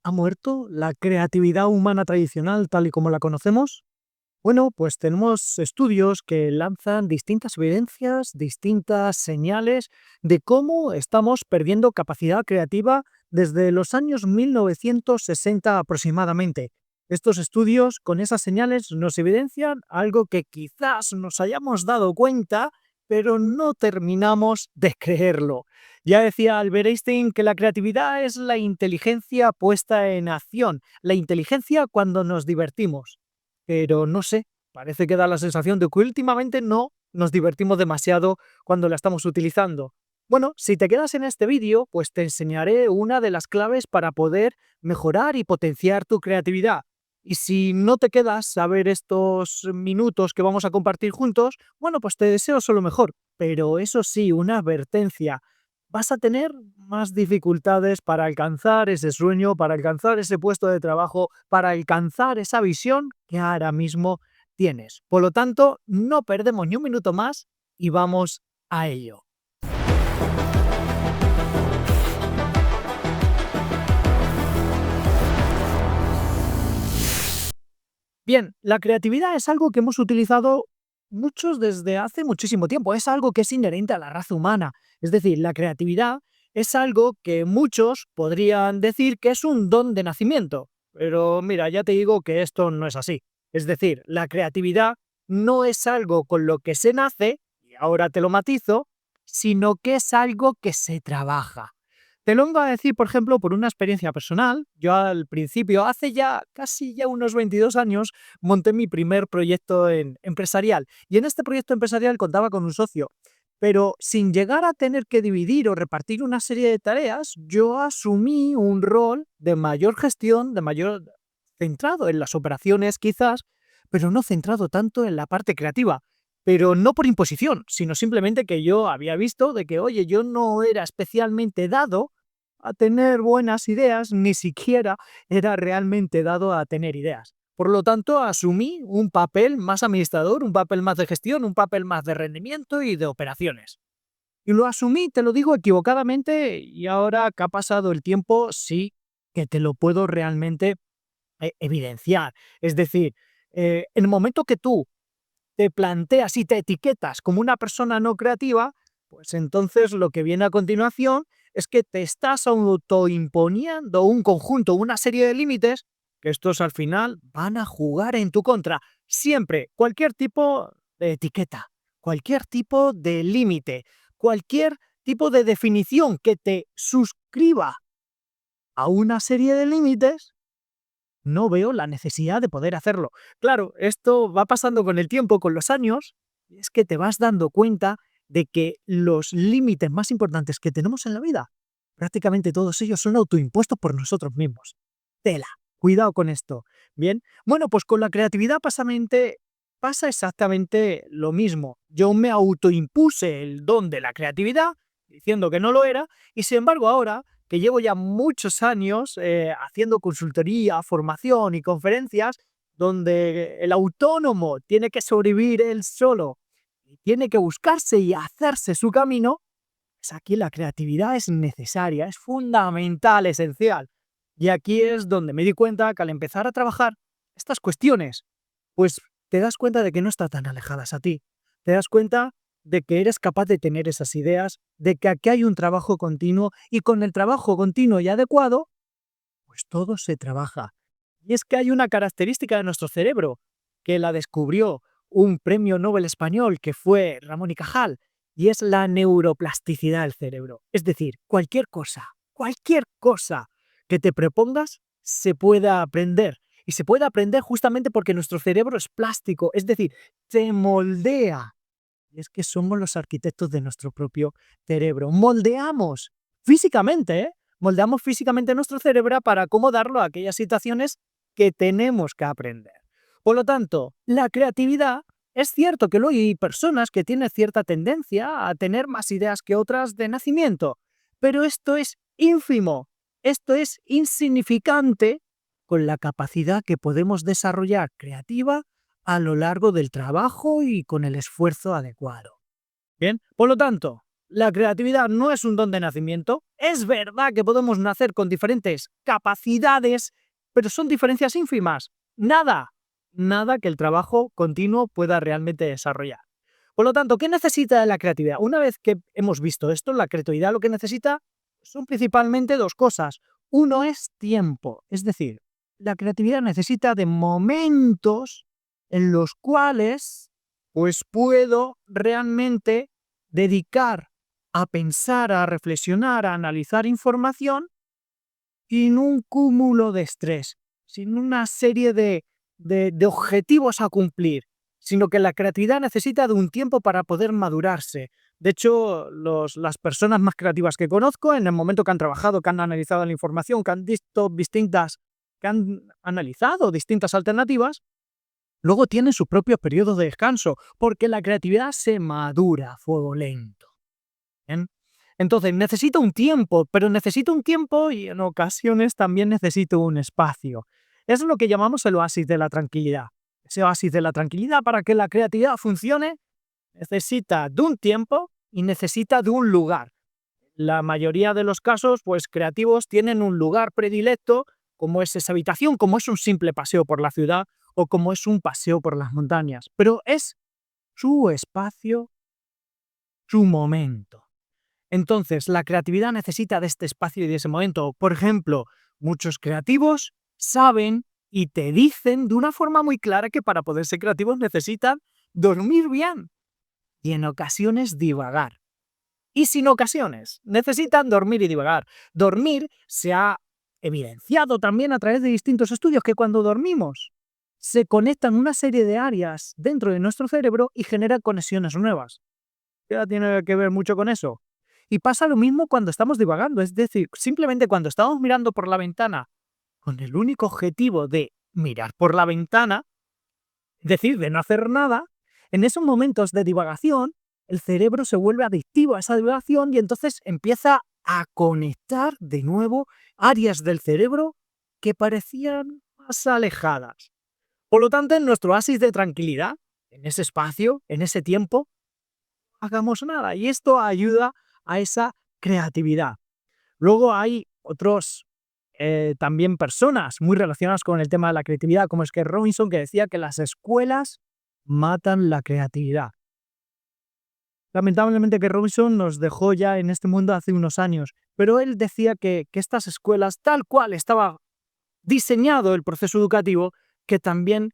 ¿Ha muerto la creatividad humana tradicional tal y como la conocemos? Bueno, pues tenemos estudios que lanzan distintas evidencias, distintas señales de cómo estamos perdiendo capacidad creativa desde los años 1960 aproximadamente. Estos estudios con esas señales nos evidencian algo que quizás nos hayamos dado cuenta, pero no terminamos de creerlo. Ya decía Albert Einstein que la creatividad es la inteligencia puesta en acción, la inteligencia cuando nos divertimos. Pero no sé, parece que da la sensación de que últimamente no nos divertimos demasiado cuando la estamos utilizando. Bueno, si te quedas en este vídeo, pues te enseñaré una de las claves para poder mejorar y potenciar tu creatividad. Y si no te quedas a ver estos minutos que vamos a compartir juntos, bueno, pues te deseo solo mejor. Pero eso sí, una advertencia. Vas a tener más dificultades para alcanzar ese sueño, para alcanzar ese puesto de trabajo, para alcanzar esa visión que ahora mismo tienes. Por lo tanto, no perdemos ni un minuto más y vamos a ello. Bien, la creatividad es algo que hemos utilizado muchos desde hace muchísimo tiempo, es algo que es inherente a la raza humana. Es decir, la creatividad es algo que muchos podrían decir que es un don de nacimiento. Pero mira, ya te digo que esto no es así. Es decir, la creatividad no es algo con lo que se nace, y ahora te lo matizo, sino que es algo que se trabaja. Te lo vengo a decir, por ejemplo, por una experiencia personal. Yo al principio, hace ya casi ya unos 22 años, monté mi primer proyecto empresarial. Y en este proyecto empresarial contaba con un socio. Pero sin llegar a tener que dividir o repartir una serie de tareas, yo asumí un rol de mayor gestión, de mayor centrado en las operaciones quizás, pero no centrado tanto en la parte creativa. Pero no por imposición, sino simplemente que yo había visto de que, oye, yo no era especialmente dado a tener buenas ideas, ni siquiera era realmente dado a tener ideas. Por lo tanto, asumí un papel más administrador, un papel más de gestión, un papel más de rendimiento y de operaciones. Y lo asumí, te lo digo equivocadamente, y ahora que ha pasado el tiempo, sí que te lo puedo realmente evidenciar. Es decir, en el momento que tú te planteas y te etiquetas como una persona no creativa, pues entonces lo que viene a continuación es que te estás autoimponiendo un conjunto, una serie de límites que estos al final van a jugar en tu contra. Siempre, cualquier tipo de etiqueta, cualquier tipo de límite, cualquier tipo de definición que te suscriba a una serie de límites, no veo la necesidad de poder hacerlo. Claro, esto va pasando con el tiempo, con los años, y es que te vas dando cuenta de que los límites más importantes que tenemos en la vida, prácticamente todos ellos son autoimpuestos por nosotros mismos. Tela, cuidado con esto. Bien, bueno, pues con la creatividad pasa exactamente lo mismo. Yo me autoimpuse el don de la creatividad, diciendo que no lo era, y sin embargo ahora que llevo ya muchos años haciendo consultoría, formación y conferencias, donde el autónomo tiene que sobrevivir él solo y tiene que buscarse y hacerse su camino, pues aquí la creatividad es necesaria, es fundamental, esencial. Y aquí es donde me di cuenta que al empezar a trabajar estas cuestiones, pues te das cuenta de que no están tan alejadas a ti. Te das cuenta de que eres capaz de tener esas ideas, de que aquí hay un trabajo continuo y con el trabajo continuo y adecuado, pues todo se trabaja. Y es que hay una característica de nuestro cerebro que la descubrió un premio Nobel español que fue Ramón y Cajal, y es la neuroplasticidad del cerebro. Es decir, cualquier cosa que te propongas se pueda aprender. Y se puede aprender justamente porque nuestro cerebro es plástico, es decir, se moldea. Y es que somos los arquitectos de nuestro propio cerebro. Moldeamos físicamente, ¿eh? Moldeamos físicamente nuestro cerebro para acomodarlo a aquellas situaciones que tenemos que aprender. Por lo tanto, la creatividad, es cierto que luego hay personas que tienen cierta tendencia a tener más ideas que otras de nacimiento, pero esto es ínfimo, esto es insignificante con la capacidad que podemos desarrollar creativa a lo largo del trabajo y con el esfuerzo adecuado. Bien, por lo tanto, la creatividad no es un don de nacimiento. Es verdad que podemos nacer con diferentes capacidades, pero son diferencias ínfimas. Nada que el trabajo continuo pueda realmente desarrollar. Por lo tanto, ¿qué necesita la creatividad? Una vez que hemos visto esto, la creatividad lo que necesita son principalmente dos cosas. Uno es tiempo, es decir, la creatividad necesita de momentos en los cuales pues puedo realmente dedicar a pensar, a reflexionar, a analizar información sin un cúmulo de estrés, sin una serie de objetivos a cumplir, sino que la creatividad necesita de un tiempo para poder madurarse. De hecho, las personas más creativas que conozco, en el momento que han trabajado, que han analizado la información, que han analizado distintas alternativas, luego tienen su propio periodo de descanso, porque la creatividad se madura a fuego lento. ¿Bien? Entonces, necesito un tiempo, pero necesito un tiempo y en ocasiones también necesito un espacio. Es lo que llamamos el oasis de la tranquilidad. Ese oasis de la tranquilidad, para que la creatividad funcione, necesita de un tiempo y necesita de un lugar. La mayoría de los casos, pues creativos tienen un lugar predilecto, como es esa habitación, como es un simple paseo por la ciudad o como es un paseo por las montañas. Pero es su espacio, su momento. Entonces, la creatividad necesita de este espacio y de ese momento. Por ejemplo, muchos creativos saben y te dicen de una forma muy clara que para poder ser creativos necesitan dormir bien y en ocasiones divagar. Y sin ocasiones, necesitan dormir y divagar. Dormir se ha evidenciado también a través de distintos estudios que cuando dormimos se conectan una serie de áreas dentro de nuestro cerebro y generan conexiones nuevas. Ya tiene que ver mucho con eso. Y pasa lo mismo cuando estamos divagando, es decir, simplemente cuando estamos mirando por la ventana con el único objetivo de mirar por la ventana, es decir, de no hacer nada, en esos momentos de divagación, el cerebro se vuelve adictivo a esa divagación y entonces empieza a conectar de nuevo áreas del cerebro que parecían más alejadas. Por lo tanto, en nuestro oasis de tranquilidad, en ese espacio, en ese tiempo, hagamos nada. Y esto ayuda a esa creatividad. Luego hay otros también personas muy relacionadas con el tema de la creatividad, como es que Robinson, que decía que las escuelas matan la creatividad. Lamentablemente que Robinson nos dejó ya en este mundo hace unos años, pero él decía que estas escuelas, tal cual estaba diseñado el proceso educativo, que también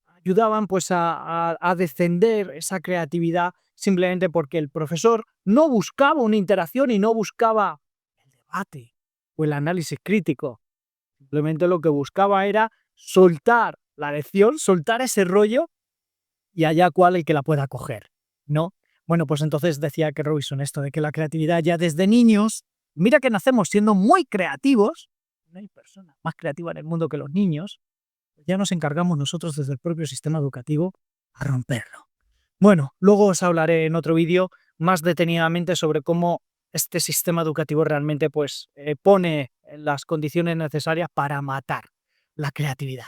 ayudaban pues a descender esa creatividad simplemente porque el profesor no buscaba una interacción y no buscaba el debate o el análisis crítico. Simplemente lo que buscaba era soltar la lección, soltar ese rollo y allá cual el que la pueda coger, ¿no? Bueno, pues entonces decía que Robinson esto de que la creatividad ya desde niños, mira que nacemos siendo muy creativos, no hay persona más creativa en el mundo que los niños, ya nos encargamos nosotros desde el propio sistema educativo a romperlo. Bueno, luego os hablaré en otro vídeo más detenidamente sobre cómo este sistema educativo realmente pues, pone las condiciones necesarias para matar la creatividad.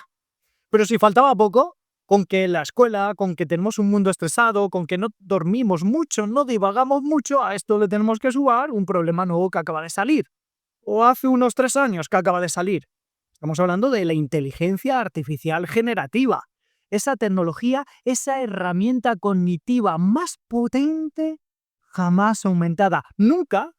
Pero si faltaba poco, con que la escuela, con que tenemos un mundo estresado, con que no dormimos mucho, no divagamos mucho, a esto le tenemos que sumar un problema nuevo que acaba de salir. O hace unos 3 años que acaba de salir. Estamos hablando de la inteligencia artificial generativa. Esa tecnología, esa herramienta cognitiva más potente jamás aumentada. Nunca,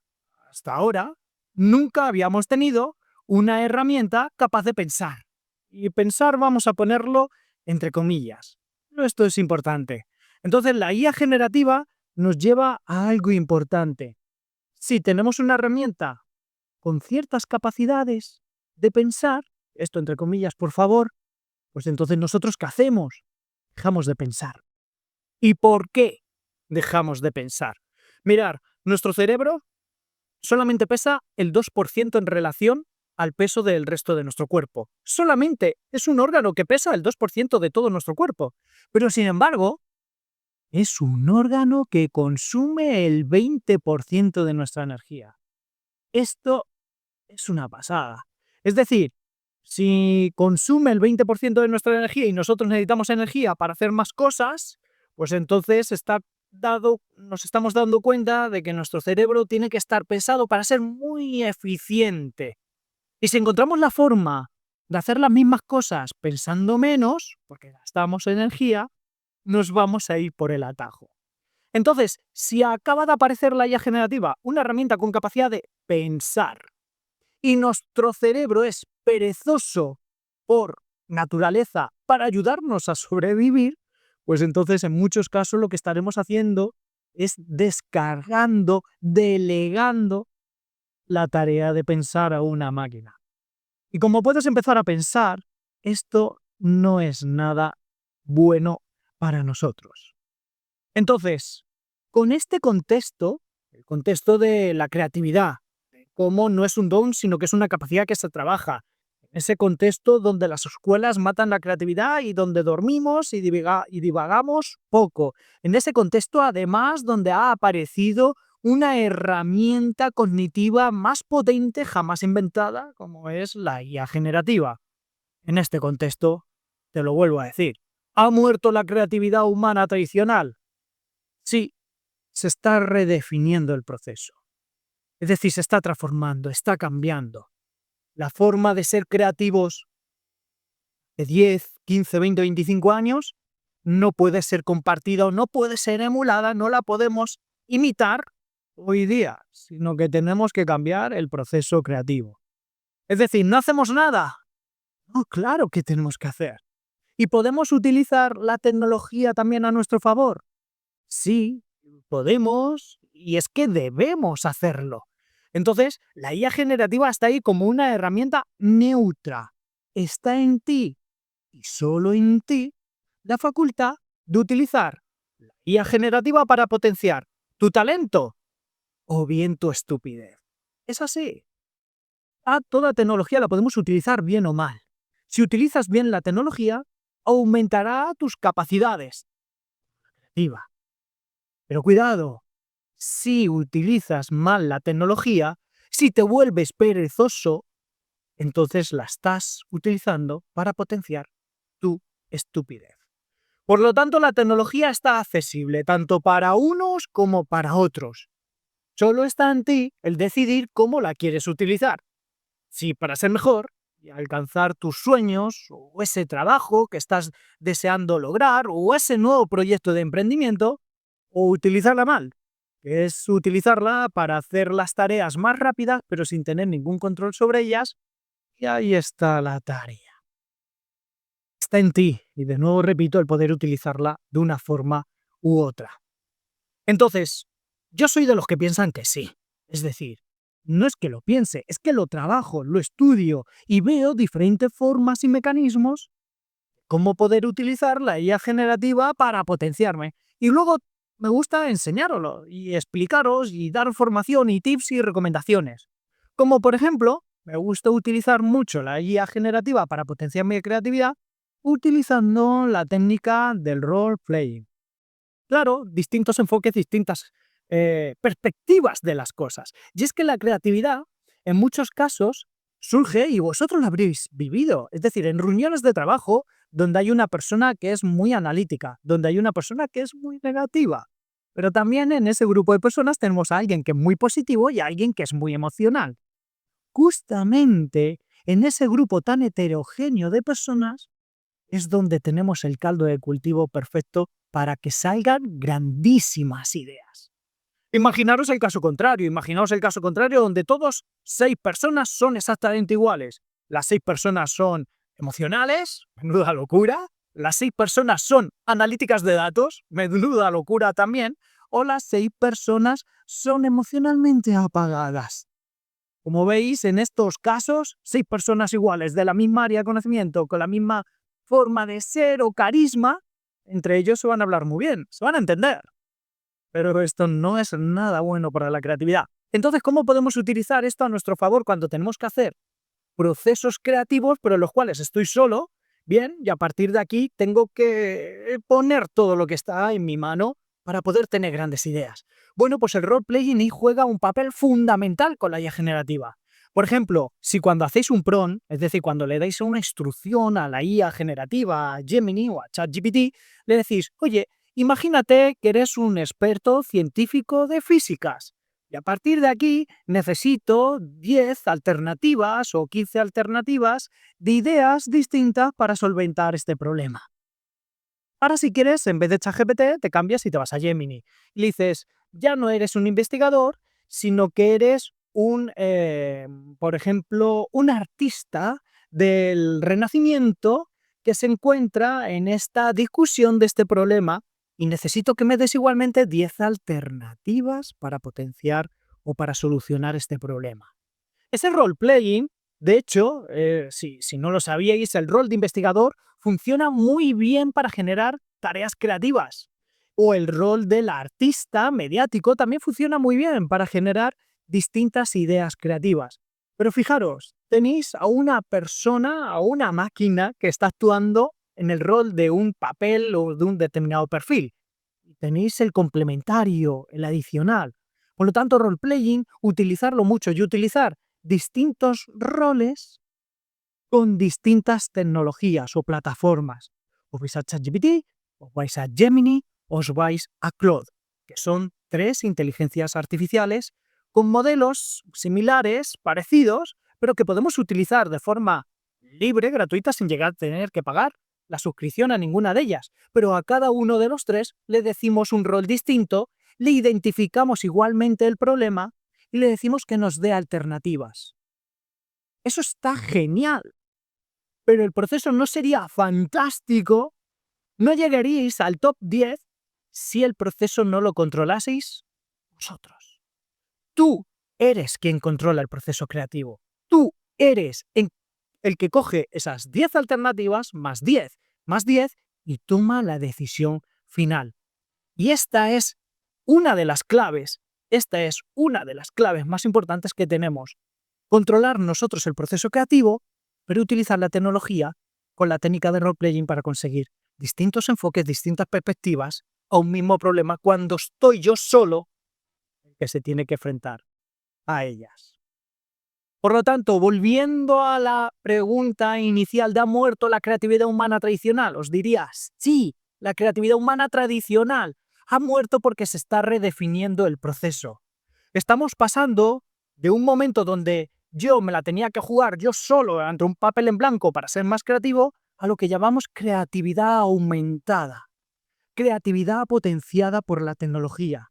hasta ahora, nunca habíamos tenido una herramienta capaz de pensar. Y pensar vamos a ponerlo entre comillas. Pero esto es importante. Entonces la IA generativa nos lleva a algo importante. Si tenemos una herramienta con ciertas capacidades de pensar, esto entre comillas, por favor, pues entonces nosotros ¿qué hacemos? Dejamos de pensar. ¿Y por qué dejamos de pensar? Mirar, nuestro cerebro solamente pesa el 2% en relación al peso del resto de nuestro cuerpo. Solamente es un órgano que pesa el 2% de todo nuestro cuerpo. Pero sin embargo, es un órgano que consume el 20% de nuestra energía. Esto es una pasada. Es decir, si consume el 20% de nuestra energía y nosotros necesitamos energía para hacer más cosas, pues entonces está nos estamos dando cuenta de que nuestro cerebro tiene que estar pensado para ser muy eficiente. Y si encontramos la forma de hacer las mismas cosas pensando menos, porque gastamos energía, nos vamos a ir por el atajo. Entonces, si acaba de aparecer la IA generativa, una herramienta con capacidad de pensar, y nuestro cerebro es perezoso por naturaleza para ayudarnos a sobrevivir, pues entonces en muchos casos lo que estaremos haciendo es descargando, delegando la tarea de pensar a una máquina. Y como puedes empezar a pensar, esto no es nada bueno para nosotros. Entonces, con este contexto, el contexto de la creatividad, cómo no es un don, sino que es una capacidad que se trabaja. Ese contexto donde las escuelas matan la creatividad y donde dormimos y divagamos poco. En ese contexto, además, donde ha aparecido una herramienta cognitiva más potente jamás inventada, como es la IA generativa. En este contexto, te lo vuelvo a decir, ¿ha muerto la creatividad humana tradicional? Sí, se está redefiniendo el proceso. Es decir, se está transformando, está cambiando. La forma de ser creativos de 10, 15, 20, 25 años no puede ser compartida o no puede ser emulada, no la podemos imitar hoy día, sino que tenemos que cambiar el proceso creativo. Es decir, ¿no hacemos nada? No, claro que tenemos que hacer. ¿Y podemos utilizar la tecnología también a nuestro favor? Sí, podemos, y es que debemos hacerlo. Entonces, la IA generativa está ahí como una herramienta neutra. Está en ti, y solo en ti, la facultad de utilizar la IA generativa para potenciar tu talento o bien tu estupidez. Es así. Toda tecnología la podemos utilizar bien o mal. Si utilizas bien la tecnología, aumentará tus capacidades creativas. Pero cuidado, si utilizas mal la tecnología, si te vuelves perezoso, entonces la estás utilizando para potenciar tu estupidez. Por lo tanto, la tecnología está accesible tanto para unos como para otros. Solo está en ti el decidir cómo la quieres utilizar. Si para ser mejor y alcanzar tus sueños, o ese trabajo que estás deseando lograr, o ese nuevo proyecto de emprendimiento, o utilizarla mal, que es utilizarla para hacer las tareas más rápidas, pero sin tener ningún control sobre ellas, y ahí está la tarea. Está en ti, y de nuevo repito, el poder utilizarla de una forma u otra. Entonces, yo soy de los que piensan que sí. Es decir, no es que lo piense, es que lo trabajo, lo estudio y veo diferentes formas y mecanismos cómo poder utilizar la IA generativa para potenciarme. Y luego me gusta enseñároslo y explicaros y dar formación y tips y recomendaciones. Como por ejemplo, me gusta utilizar mucho la IA generativa para potenciar mi creatividad utilizando la técnica del role-playing. Claro, distintos enfoques, distintas perspectivas de las cosas. Y es que la creatividad, en muchos casos, surge, y vosotros lo habréis vivido, es decir, en reuniones de trabajo donde hay una persona que es muy analítica, donde hay una persona que es muy negativa. Pero también en ese grupo de personas tenemos a alguien que es muy positivo y a alguien que es muy emocional. Justamente en ese grupo tan heterogéneo de personas es donde tenemos el caldo de cultivo perfecto para que salgan grandísimas ideas. Imaginaros el caso contrario, donde todos 6 personas son exactamente iguales. Las 6 personas son emocionales, menuda locura. Las 6 personas son analíticas de datos, menuda locura también. O las 6 personas son emocionalmente apagadas. Como veis, en estos casos, 6 personas iguales de la misma área de conocimiento, con la misma forma de ser o carisma, entre ellos se van a hablar muy bien, se van a entender. Pero esto no es nada bueno para la creatividad. Entonces, ¿cómo podemos utilizar esto a nuestro favor cuando tenemos que hacer procesos creativos, pero en los cuales estoy solo? Bien, y a partir de aquí tengo que poner todo lo que está en mi mano para poder tener grandes ideas. Bueno, pues el role-playing ahí juega un papel fundamental con la IA generativa. Por ejemplo, si cuando hacéis un prompt, es decir, cuando le dais una instrucción a la IA generativa, a Gemini o a ChatGPT, le decís, oye, Imagínate que eres un experto científico de físicas y a partir de aquí necesito 10 alternativas o 15 alternativas de ideas distintas para solventar este problema. Ahora, si quieres, en vez de ChatGPT, te cambias y te vas a Gemini. Y le dices, ya no eres un investigador, sino que eres por ejemplo, un artista del Renacimiento que se encuentra en esta discusión de este problema y necesito que me des igualmente 10 alternativas para potenciar o para solucionar este problema. Ese role-playing, de hecho, si no lo sabíais, el rol de investigador funciona muy bien para generar tareas creativas. O el rol del artista mediático también funciona muy bien para generar distintas ideas creativas. Pero fijaros, tenéis a una persona, a una máquina que está actuando en el rol de un papel o de un determinado perfil. Tenéis el complementario, el adicional. Por lo tanto, role-playing, utilizarlo mucho y utilizar distintos roles con distintas tecnologías o plataformas. Os vais a ChatGPT, os vais a Gemini, os vais a Claude, que son 3 inteligencias artificiales con modelos similares, parecidos, pero que podemos utilizar de forma libre, gratuita, sin llegar a tener que pagar la suscripción a ninguna de ellas. Pero a cada uno de los 3 le decimos un rol distinto, le identificamos igualmente el problema y le decimos que nos dé alternativas. Eso está genial, pero el proceso no sería fantástico, no llegaríais al top 10 si el proceso no lo controlaseis vosotros. Tú eres quien controla el proceso creativo. Tú eres el que coge esas 10 alternativas, más 10, y toma la decisión final. Y esta es una de las claves, más importantes que tenemos. Controlar nosotros el proceso creativo, pero utilizar la tecnología con la técnica de role-playing para conseguir distintos enfoques, distintas perspectivas a un mismo problema cuando estoy yo solo el que se tiene que enfrentar a ellas. Por lo tanto, volviendo a la pregunta inicial de ¿ha muerto la creatividad humana tradicional? Os diría, sí, la creatividad humana tradicional ha muerto porque se está redefiniendo el proceso. Estamos pasando de un momento donde yo me la tenía que jugar yo solo ante un papel en blanco para ser más creativo, a lo que llamamos creatividad aumentada, creatividad potenciada por la tecnología.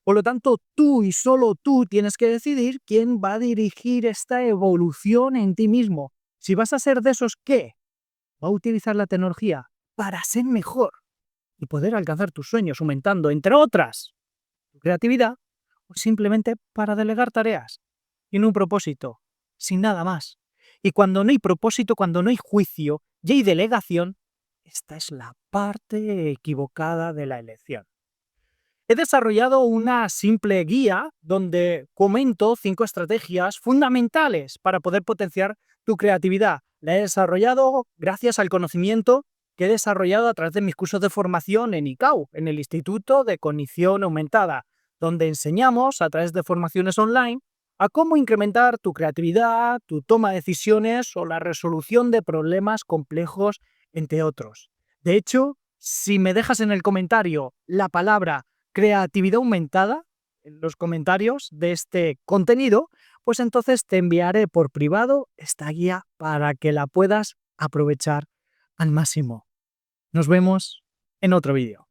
Por lo tanto, tú y solo tú tienes que decidir quién va a dirigir esta evolución en ti mismo. Si vas a ser de esos que va a utilizar la tecnología para ser mejor y poder alcanzar tus sueños, aumentando, entre otras, tu creatividad, o simplemente para delegar tareas, sin un propósito, sin nada más. Y cuando no hay propósito, cuando no hay juicio y hay delegación, esta es la parte equivocada de la elección. He desarrollado una simple guía donde comento 5 estrategias fundamentales para poder potenciar tu creatividad. La he desarrollado gracias al conocimiento que he desarrollado a través de mis cursos de formación en ICAO, en el Instituto de Cognición Aumentada, donde enseñamos a través de formaciones online a cómo incrementar tu creatividad, tu toma de decisiones o la resolución de problemas complejos, entre otros. De hecho, si me dejas en el comentario la palabra creatividad aumentada en los comentarios de este contenido, pues entonces te enviaré por privado esta guía para que la puedas aprovechar al máximo. Nos vemos en otro vídeo.